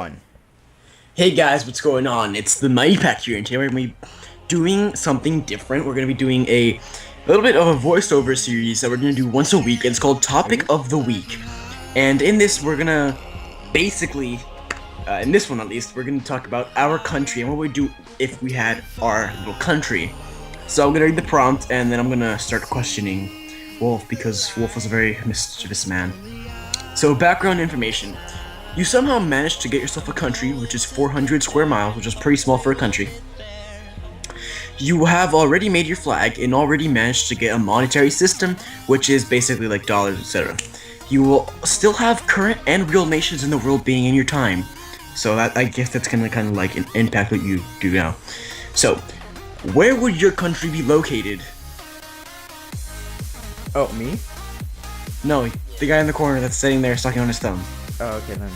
One. Hey guys, what's going on? It's the Mighty Pack here, and today we're going to be doing something different. We're going to be doing a little bit of a voiceover series that we're going to do once a week. It's called Topic of the Week. And in this, we're going to basically, in this one at least, we're going to talk about our country and what we'd do if we had our little country. So I'm going to read the prompt, and then I'm going to start questioning Wolf, because Wolf was a very mischievous man. So, background information. You somehow managed to get yourself a country, which is 400 square miles, which is pretty small for a country. You have already made your flag and already managed to get a monetary system, which is basically like dollars, etc. You will still have current and real nations in the world being in your time. So that, I guess that's gonna kind of like impact what you do now. So, where would your country be located? Oh, me? No, the guy in the corner that's sitting there sucking on his thumb. Oh, okay then.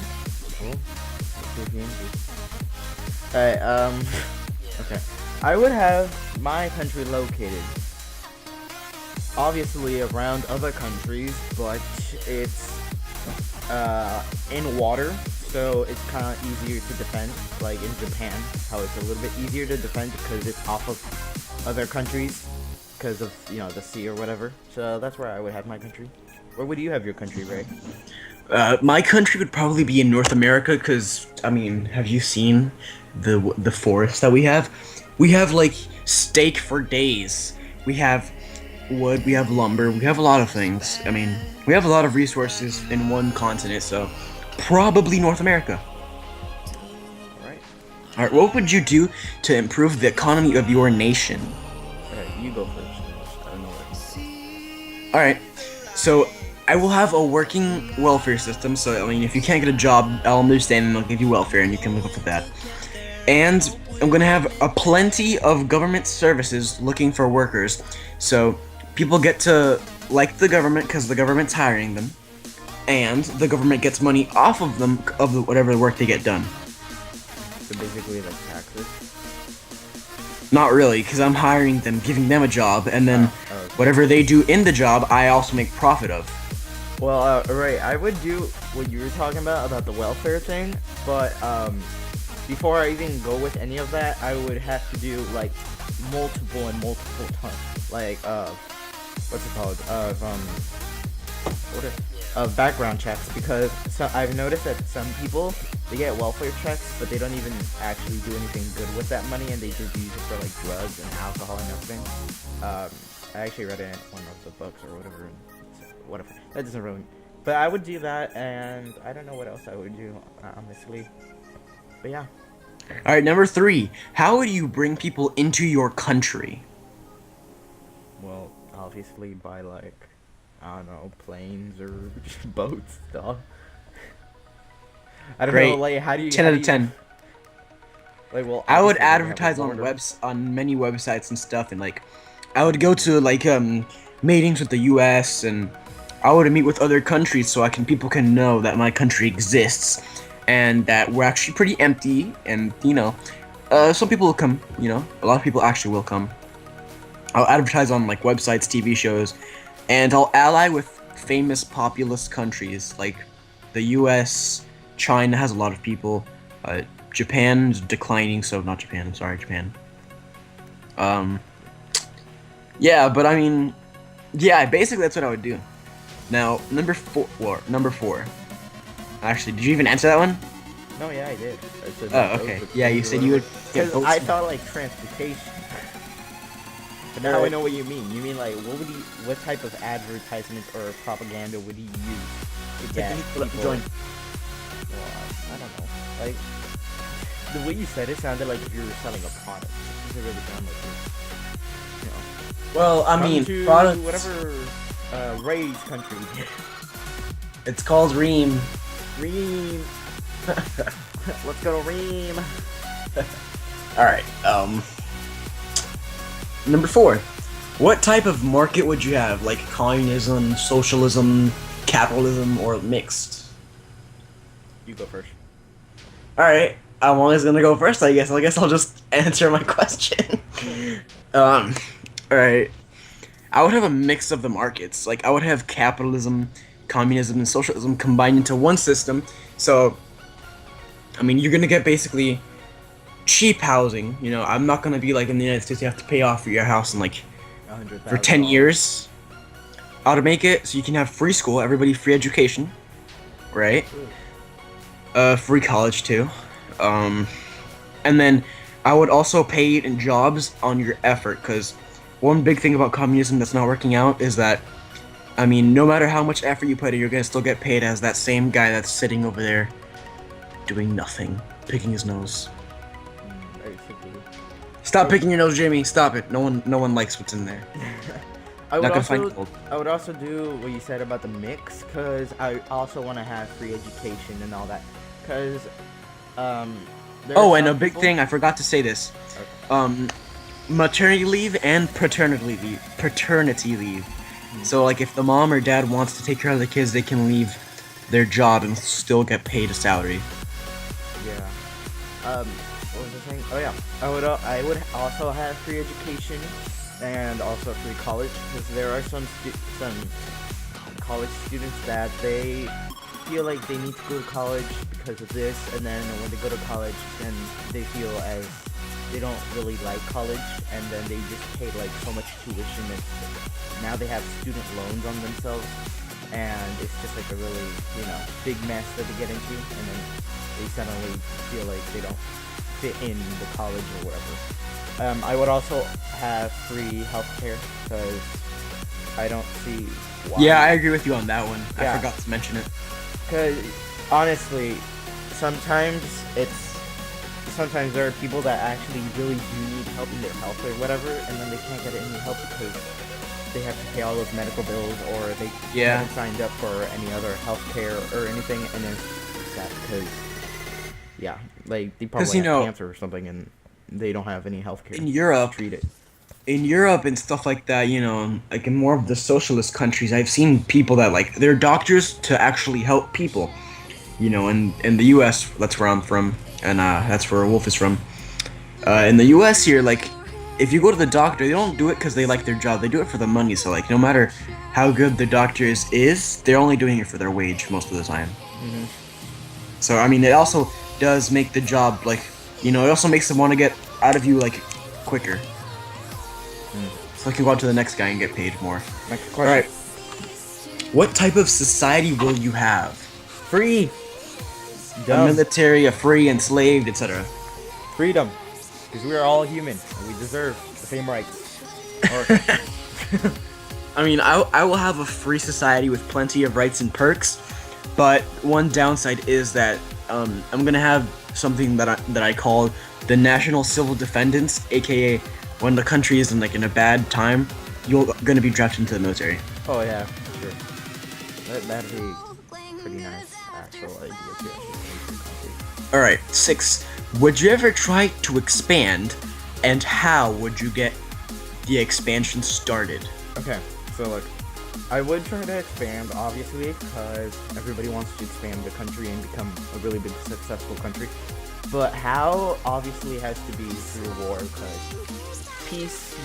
Cool. Alright, okay. I would have my country located obviously around other countries, but it's in water, so it's kind of easier to defend, like in Japan, how it's a little bit easier to defend because it's off of other countries because of, you know, the sea or whatever. So that's where I would have my country. Where would you have your country, Ray? My country would probably be in North America, because, I mean, have you seen the forests that we have? We have, like, steak for days. We have wood, we have lumber, we have a lot of things. I mean, we have a lot of resources in one continent, so probably North America. Alright, what would you do to improve the economy of your nation? Alright, you go first. I don't know what. Alright, so I will have a working welfare system, so I mean, if you can't get a job, I'll understand and I'll give you welfare and you can live up with that. And I'm gonna have a plenty of government services looking for workers, so people get to like the government because the government's hiring them, and the government gets money off of them of whatever work they get done. So basically, like taxes. Not really, because I'm hiring them, giving them a job, and then Okay. whatever they do in the job, I also make profit of. Well, right, I would do what you were talking about the welfare thing, but, before I even go with any of that, I would have to do, like, multiple tons, like, what's it called, background checks, because I've noticed that some people, they get welfare checks, but they don't even actually do anything good with that money, and they just use it for, like, drugs and alcohol and everything. I actually read it in one of the books or whatever. Whatever. That doesn't really. But I would do that, and I don't know what else I would do, honestly. But yeah. Alright, number 3. How would you bring people into your country? Well, obviously by, like, I don't know, planes or boats, stuff. I don't Great. know, like, how do you... 10 out of 10. Like, well, I would obviously we have a advertise on border. on many websites and stuff, and like, I would go to like meetings with the U.S. and I would meet with other countries so people can know that my country exists and that we're actually pretty empty, and you know, some people will come. You know, a lot of people actually will come. I'll advertise on like websites, TV shows, and I'll ally with famous populous countries like the U.S. China has a lot of people. Japan's declining, so not Japan. I'm sorry, Japan. Yeah, but I mean, yeah, basically that's what I would do. Now, number four. Actually, did you even answer that one? No, yeah, I did. I said Oh, okay. Yeah, you said you would get Because boats. I thought, like, transportation. But now I know what you mean. You mean, like, what type of advertisement or propaganda would he use to get people? Join. Well, I don't know. Like, the way you said it sounded like if you were selling a product. It doesn't really sound like it. You know. Well, I mean, to products. whatever Ray's country. It's called Ream. Ream. Let's go to Ream. All right. Number 4. What type of market would you have? Like communism, socialism, capitalism, or mixed? You go first. All right. I'm always gonna go first, I guess. I guess I'll just answer my question. All right. I would have a mix of the markets. Like, I would have capitalism, communism, and socialism combined into one system. So I mean, you're gonna get basically cheap housing. You know, I'm not gonna be like in the United States. You have to pay off for your house in like for 10 years. How to make it so you can have free school, everybody free education, right? Free college too. And then I would also pay you in jobs on your effort, because one big thing about communism that's not working out is that, I mean, no matter how much effort you put in, you're gonna still get paid as that same guy that's sitting over there doing nothing, picking his nose. Stop picking your nose, Jamie. Stop it. No one likes what's in there. I would also do what you said about the mix, because I also want to have free education and all that. Because, and a big thing, I forgot to say this. Okay. Maternity leave and paternity leave. So, like, if the mom or dad wants to take care of the kids, they can leave their job and still get paid a salary. Yeah. What was I saying? Oh yeah. I would also have free education and also free college, because there are some college students that they feel like they need to go to college because of this, and then when they go to college, then they feel as they don't really like college, and then they just pay like so much tuition, and now they have student loans on themselves, and it's just like a really, big mess that they get into, and then they suddenly feel like they don't fit in the college or whatever. I would also have free healthcare, because I don't see why. Yeah, I agree with you on that one. Yeah. I forgot to mention it. Because honestly, sometimes there are people that actually really do need help in their health or whatever, and then they can't get any help because they have to pay all those medical bills, or they haven't signed up for any other healthcare or anything, and then it's sad because like they probably have cancer or something, and they don't have any healthcare in Europe to treat it. In Europe and stuff like that, like in more of the socialist countries, I've seen people that, like, they're doctors to actually help people. In the US, that's where I'm from, and that's where Wolf is from. In the US here, like, if you go to the doctor, they don't do it because they like their job. They do it for the money. So, like, no matter how good the doctor is, they're only doing it for their wage most of the time. Mm-hmm. So, I mean, it also does make the job, like, it also makes them want to get out of you, like, quicker. So I can go on to the next guy and get paid more. Next question. Alright. What type of society will you have? Free. A military, a free, enslaved, etc. Freedom. Because we are all human, and we deserve the same rights. I mean, I will have a free society with plenty of rights and perks, but one downside is that I'm gonna have something that I call the National Civil Defendants, aka when the country is in a bad time, you're gonna be drafted into the military. Oh yeah, sure. That'd be pretty nice actual idea too. Alright, 6. Would you ever try to expand, and how would you get the expansion started? Okay, so look, I would try to expand, obviously, because everybody wants to expand the country and become a really big, successful country. But how, obviously, has to be through war, because peace,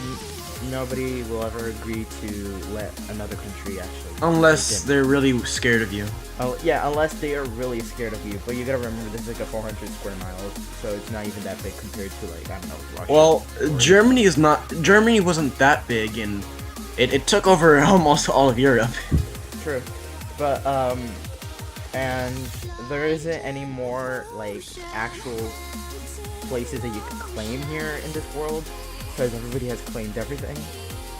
nobody will ever agree to let another country actually... Unless they're really scared of you. Oh, yeah, unless they are really scared of you. But you gotta remember, this is like a 400 square miles, so it's not even that big compared to, like, I don't know, Russia. Well, Germany wasn't that big, and it took over almost all of Europe. True. But, and there isn't any more, like, actual places that you can claim here in this world, because everybody has claimed everything.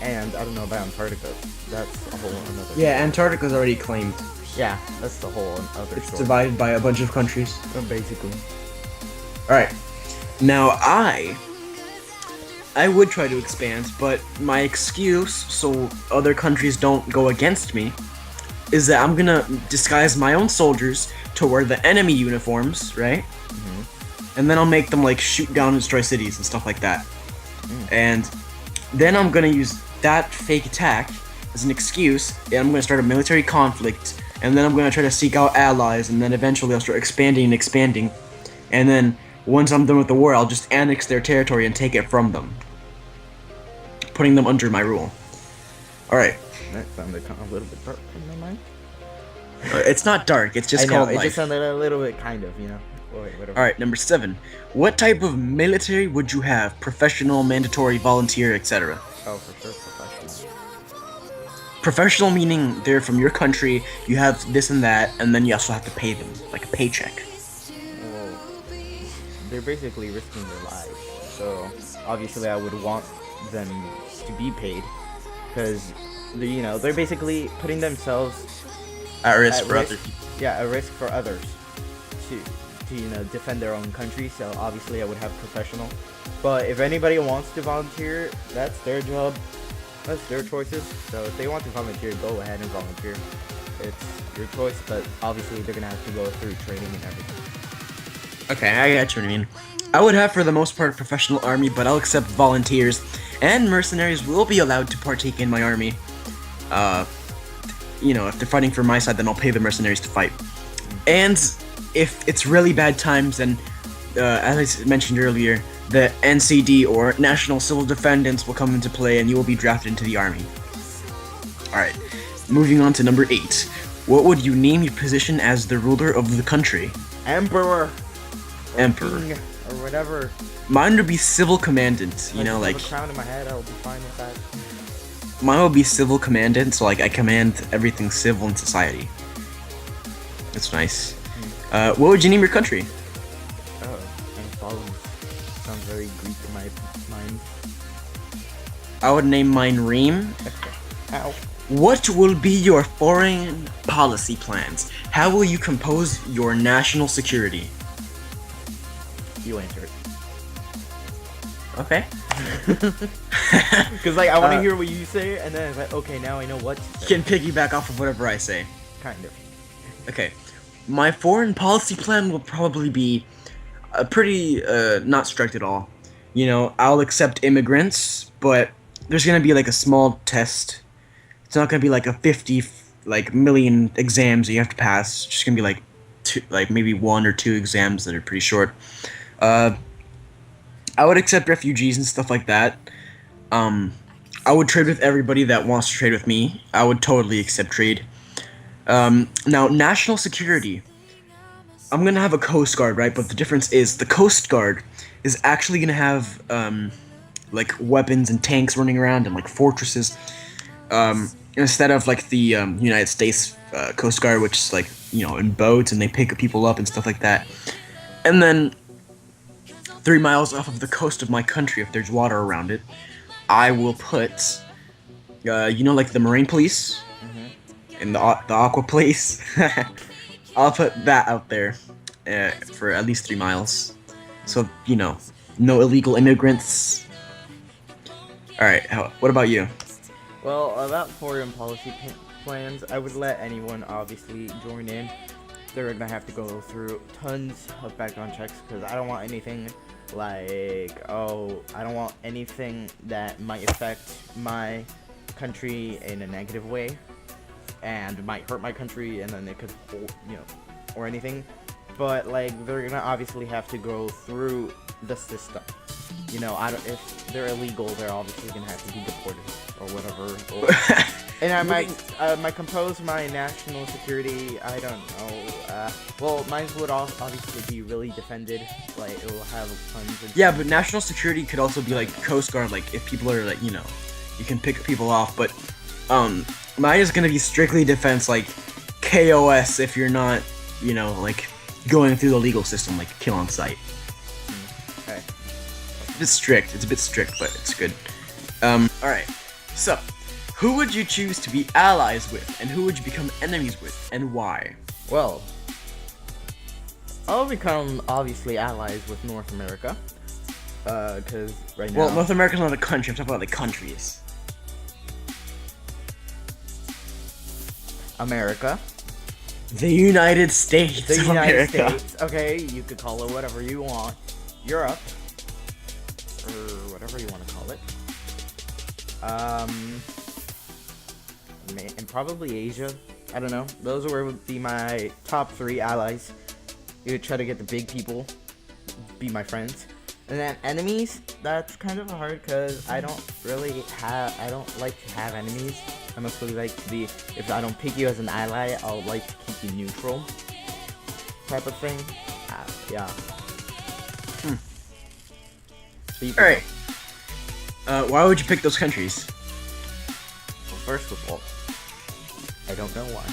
And I don't know about Antarctica. That's a whole another... Yeah, Antarctica's already claimed. Yeah, that's the whole other It's story. divided by a bunch of countries. Basically. Alright. Now, I would try to expand, but my excuse, so other countries don't go against me, is that I'm gonna disguise my own soldiers to wear the enemy uniforms, right? Mm-hmm. And then I'll make them, like, shoot down and destroy cities and stuff like that. And then I'm gonna use that fake attack as an excuse, and I'm gonna start a military conflict, and then I'm gonna try to seek out allies, and then eventually I'll start expanding, and then once I'm done with the war, I'll just annex their territory and take it from them, putting them under my rule. Alright. That sounded kind of a little bit dark in my mind. It's not dark, it's just I know, called it life. just sounded a little bit kind of, Wait, whatever. All right, number 7. What type of military would you have? Professional, mandatory, volunteer, etc. Oh, for sure, professional. Professional meaning they're from your country, you have this and that, and then you also have to pay them, like a paycheck. Well, they're basically risking their lives. So obviously, I would want them to be paid because they're basically putting themselves At risk at for risk, other people. yeah, a risk for others to defend their own country. So obviously, I would have professional. But if anybody wants to volunteer, that's their job. That's their choices. So if they want to volunteer, go ahead and volunteer. It's your choice, but obviously they're gonna have to go through training and everything. Okay, I get what you mean. I would have for the most part a professional army, but I'll accept volunteers, and mercenaries will be allowed to partake in my army. If they're fighting for my side, then I'll pay the mercenaries to fight. And if it's really bad times, then, as I mentioned earlier, the NCD or National Civil Defendants will come into play, and you will be drafted into the army. Alright, moving on to number 8. What would you name your position as the ruler of the country? Emperor. Emperor. King, or whatever. Mine would be civil commandant, I just have like... a crown in my head, I'll be fine with that. Mine would be civil commandant, so like I command everything civil in society. That's nice. What would you name your country? Oh, and following. Sounds very Greek in my mind. I would name mine Reem. Ow. What will be your foreign policy plans? How will you compose your national security? You answer it. Okay. Because I want to hear what you say, and then it's like, okay, now I know what to say. Can piggyback off of whatever I say. Kind of. Okay. My foreign policy plan will probably be pretty not strict at all. I'll accept immigrants, but there's gonna be like a small test. It's not gonna be like a 50 million exams that you have to pass. It's just gonna be like maybe 1 or 2 exams that are pretty short. I would accept refugees and stuff like that. I would trade with everybody that wants to trade with me. I would totally accept trade. Now, national security. I'm gonna have a Coast Guard, right? But the difference is the Coast Guard is actually gonna have like weapons and tanks running around and like fortresses. Instead of like the United States Coast Guard, which is like in boats and they pick people up and stuff like that. And then 3 miles off of the coast of my country, if there's water around it, I will put like the Marine Police and the Aqua Police. I'll put that out there for at least 3 miles. So, no illegal immigrants. Alright, what about you? Well, about foreign policy plans, I would let anyone obviously join in. They're gonna have to go through tons of background checks because I don't want anything like, I don't want anything that might affect my country in a negative way and might hurt my country, and then it could, or anything. But like, they're gonna obviously have to go through the system. If they're illegal, they're obviously gonna have to be deported or whatever. And I might compose my national security. I don't know. Well, mine would obviously be really defended. Like, it will have tons of. Yeah, but national security could also be like Coast Guard. Like, if people are like, you can pick people off. But mine is gonna be strictly defense, like KOS. If you're not, like going through the legal system, like kill on sight. Okay. It's a bit strict. It's a bit strict, but it's good. Alright. So, who would you choose to be allies with, and who would you become enemies with, and why? Well, I'll become obviously allies with North America. Because right now. Well, North America's not a country. I'm talking about the countries. America. The United States The of United America. States. Okay, you could call it whatever you want. Europe. Or whatever you want to call it. And probably Asia. I don't know. Those would be my top 3 allies. You would try to get the big people, be my friends. And then enemies, that's kind of hard because I don't like to have enemies. I mostly like to be, if I don't pick you as an ally, I'll like to keep you neutral type of thing. Yeah. All right. Why would you pick those countries? Well, first of all, I don't know why.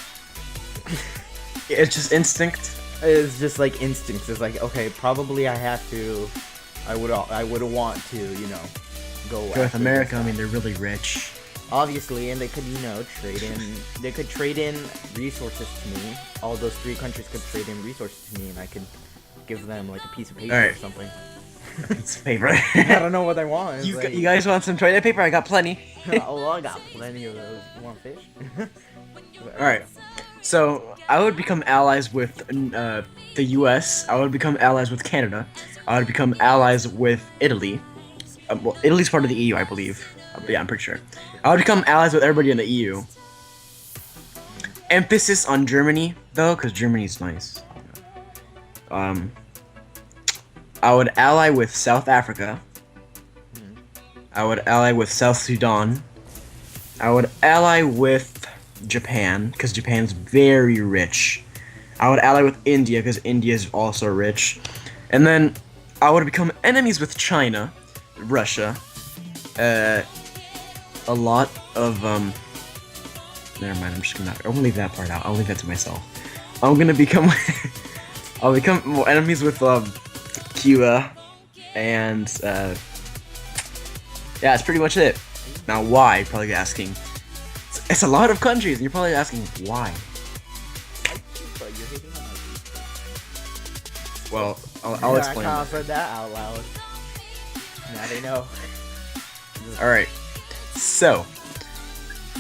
It's just instinct. It's just like instincts. It's like, okay, probably I have to. I would want to, you know, go With America, I mean, they're really rich. Obviously, and they could, you know, trade in. They could trade in resources to me. All those 3 countries could trade in resources to me, and I could give them like a piece of paper or something. A piece of paper. I don't know what I want. You, like, you guys want some toilet paper? I got plenty. Oh, I got plenty of those. You want fish? Alright, so I would become allies with the US, I would become allies with Canada, I would become allies with Italy. Well, Italy's part of the EU, I believe. Yeah, I'm pretty sure. I would become allies with everybody in the EU. Emphasis on Germany, though, because Germany's nice. I would ally with South Africa. I would ally with South Sudan. I would ally with Japan, because Japan's very rich. I would ally with India, because India is also rich. And then I would become enemies with China, Russia, a lot of, never mind, I'm gonna leave that part out. I'll leave that to myself. I'm gonna become, I'll become enemies with, Cuba, and, yeah, that's pretty much it. Now, why? You're probably asking. It's a lot of countries, and you're probably asking why. Well, I'll explain. I can't say that out loud. Now they know. Alright, so,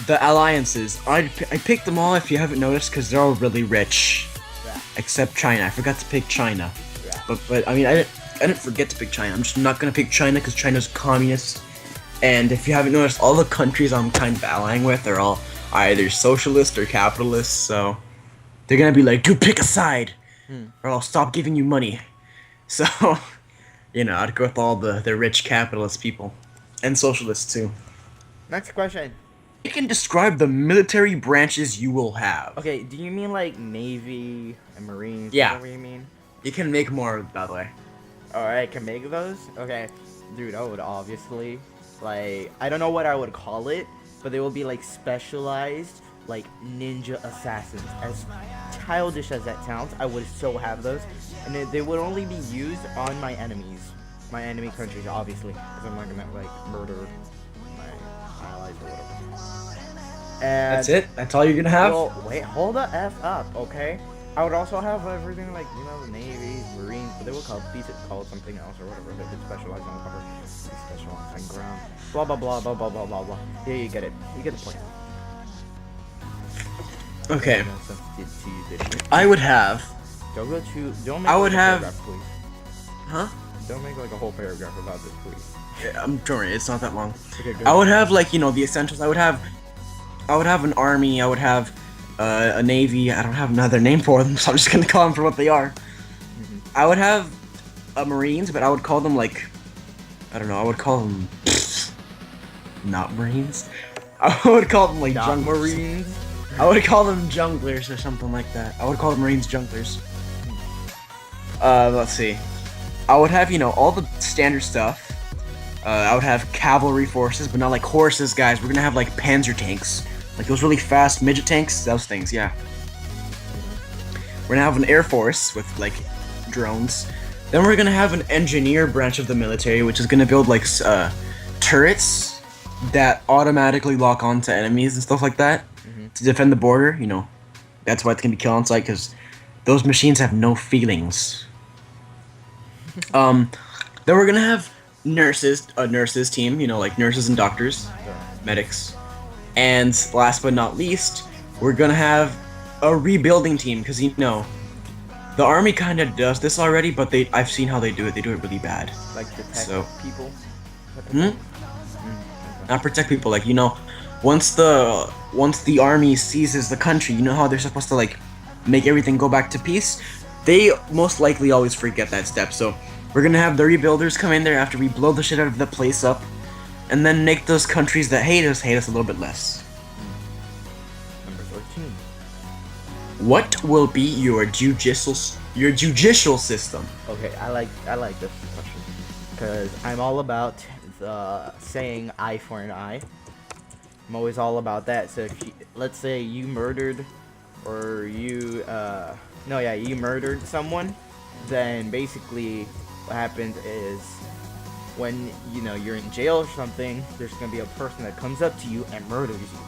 the alliances. I picked them all, if you haven't noticed, because they're all really rich. Yeah. Except China. I forgot to pick China. Yeah. But I mean, I didn't forget to pick China. I'm just not gonna pick China, because China's communist. And if you haven't noticed, all the countries I'm kind of allying with are all either socialist or capitalist, so they're gonna be like, dude, pick a side, or I'll stop giving you money. So, you know, I'd go with all the rich capitalist people. And socialists, too. Next question. You can describe the military branches you will have. Okay, do you mean like Navy and Marines? Yeah. Is that what you mean? You can make more, by the way. Alright, can make those? Okay. Dude, I would obviously, like, I don't know what I would call it, but they will be like specialized, like ninja assassins. As childish as that sounds, I would so have those. And they would only be used on my enemies. My enemy countries, obviously. Because I'm not gonna, like, murder my allies or whatever. And That's it? That's all you're gonna have? well, wait, hold the F up, okay? I would also have everything like, you know, the Navy, Marines, but they would call it something else or whatever. They would specialize on water, they specialize on ground, blah, blah, blah, blah, blah, blah, blah, blah. Yeah, you get it. You get the point. Okay. I would have... Don't make I would like a have... paragraph, please. Huh? Don't make like a whole paragraph about this, please. Yeah, I'm sorry, it's not that long. Okay, good. I would have, like, you know, the essentials. I would have an army, I would have a navy. I don't have another name for them, so I'm just gonna call them for what they are. I would have a marines, but I would call them, like, I don't know, I would call them not marines. I would call them, like, Not Marines. I would call them junglers or something like that. I would call the marines junglers. Let's see. I would have, you know, all the standard stuff. I would have cavalry forces, but not like horses, guys. We're gonna have, like, panzer tanks. Like those really fast midget tanks. Those things, yeah. We're gonna have an air force with, like, drones. Then we're gonna have an engineer branch of the military, which is gonna build, like, turrets that automatically lock onto enemies and stuff like that to defend the border, you know. That's why it's gonna be kill on sight, because those machines have no feelings. Then we're gonna have nurses, a nurses team, you know, like nurses and doctors, medics. And last but not least, we're gonna have a rebuilding team, because, you know, the army kind of does this already, but I've seen how they do it. They do it really bad. Like protect people? Not protect people, like, you know, once the army seizes the country, you know how they're supposed to, like, make everything go back to peace? They most likely always forget that step, so we're gonna have the rebuilders come in there after we blow the shit out of the place up, and then make those countries that hate us a little bit less. Number 13. What will be your judicial your judicial system. Okay, I like this question because I'm all about the saying eye for an eye. I'm always all about that. So if let's say you murdered, or you you murdered someone, then basically what happens is when you're in jail or something, there's gonna be a person that comes up to you and murders you.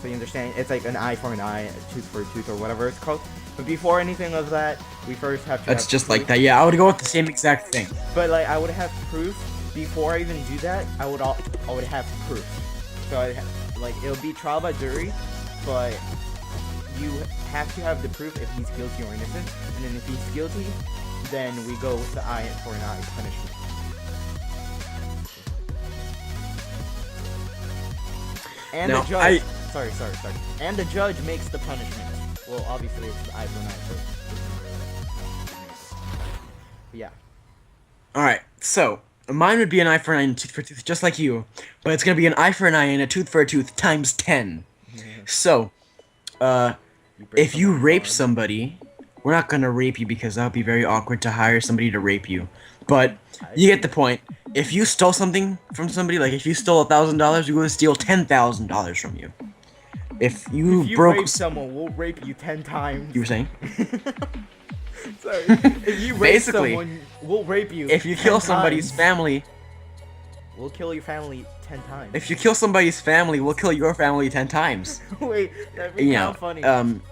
So you understand? It's like an eye for an eye, a tooth for a tooth, or whatever it's called. But before anything of that, we first have to. That's have just proof. like that. Yeah, I would go with the same exact thing. But like, I would have proof before I even do that. I would have proof. So it'll be trial by jury, but you have to have the proof if he's guilty or innocent. And then if he's guilty, then we go with the eye for an eye punishment. And now, the judge. Sorry. And the judge makes the punishment. Well, obviously it's eye for an eye. So yeah. All right, so mine would be an eye for an eye and a tooth for a tooth, just like you, but it's gonna be an eye for an eye and a tooth for a tooth times 10. So, if you rape somebody, we're not gonna rape you because that would be very awkward to hire somebody to rape you. But you get the point. If you stole something from somebody, like if you stole $1,000, we're gonna steal $10,000 from you. If you rape someone, we'll rape you 10 times. You were saying? Sorry. If you rape Basically, someone, we'll rape you. If you kill 10 somebody's times. family, we'll kill your family 10 times. If you kill somebody's family, we'll kill your family 10 times. Wait, that makes sound funny.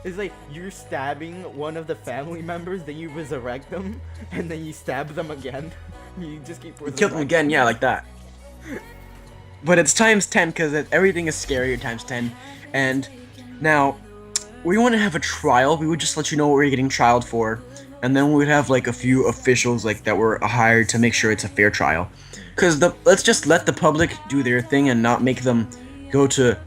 It's like you're stabbing one of the family members, then you resurrect them, and then you stab them again. You just keep. You kill them again, yeah, like that. But it's times 10 because everything is scarier times 10. And now, we want to have a trial. We would just let you know what we're getting trialed for, and then we would have like a few officials like that were hired to make sure it's a fair trial. Because let's just let the public do their thing and not make them go to,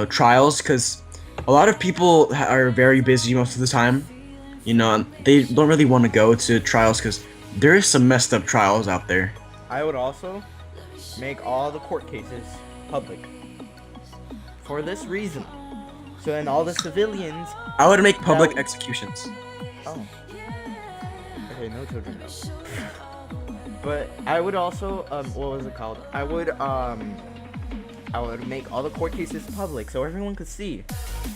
trials. Because a lot of people are very busy most of the time. They don't really want to go to trials because there is some messed up trials out there. I would also make all the court cases public. For this reason. So then all the civilians. I would make public executions. Oh. Okay, no children though. But I would also, what was it called? I would make all the court cases public so everyone could see.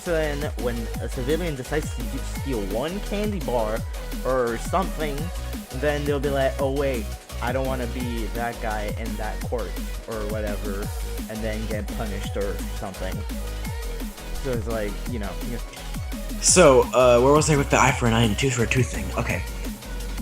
So then when a civilian decides to steal one candy bar or something, then they'll be like, oh wait, I don't want to be that guy in that court or whatever, and then get punished or something. So it's like, So, where was I with the eye for an eye and tooth for a tooth thing? Okay.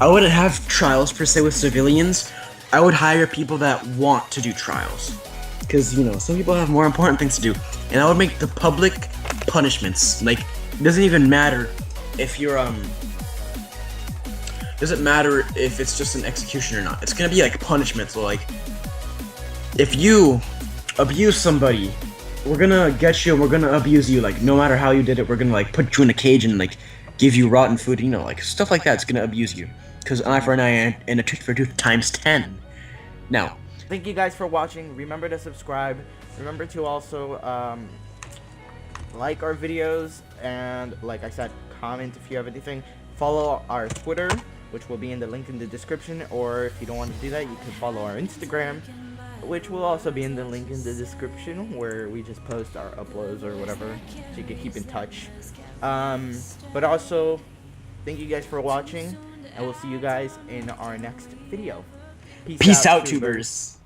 I wouldn't have trials per se with civilians. I would hire people that want to do trials. Because, some people have more important things to do. And I would make the public punishments. Like, it doesn't even matter if you're, doesn't matter if it's just an execution or not. It's gonna be like punishment. So like, if you abuse somebody, we're gonna get you and we're gonna abuse you. Like, no matter how you did it, we're gonna like put you in a cage and like give you rotten food. Like stuff like that. It's gonna abuse you. Because an eye for an eye and a tooth for a tooth times 10. Now, thank you guys for watching. Remember to subscribe. Remember to also like our videos, and like I said, comment if you have anything. Follow our Twitter, which will be in the link in the description, or if you don't want to do that, you can follow our Instagram, which will also be in the link in the description, where we just post our uploads or whatever, so you can keep in touch. But also, thank you guys for watching, and we'll see you guys in our next video. Peace out, tubers.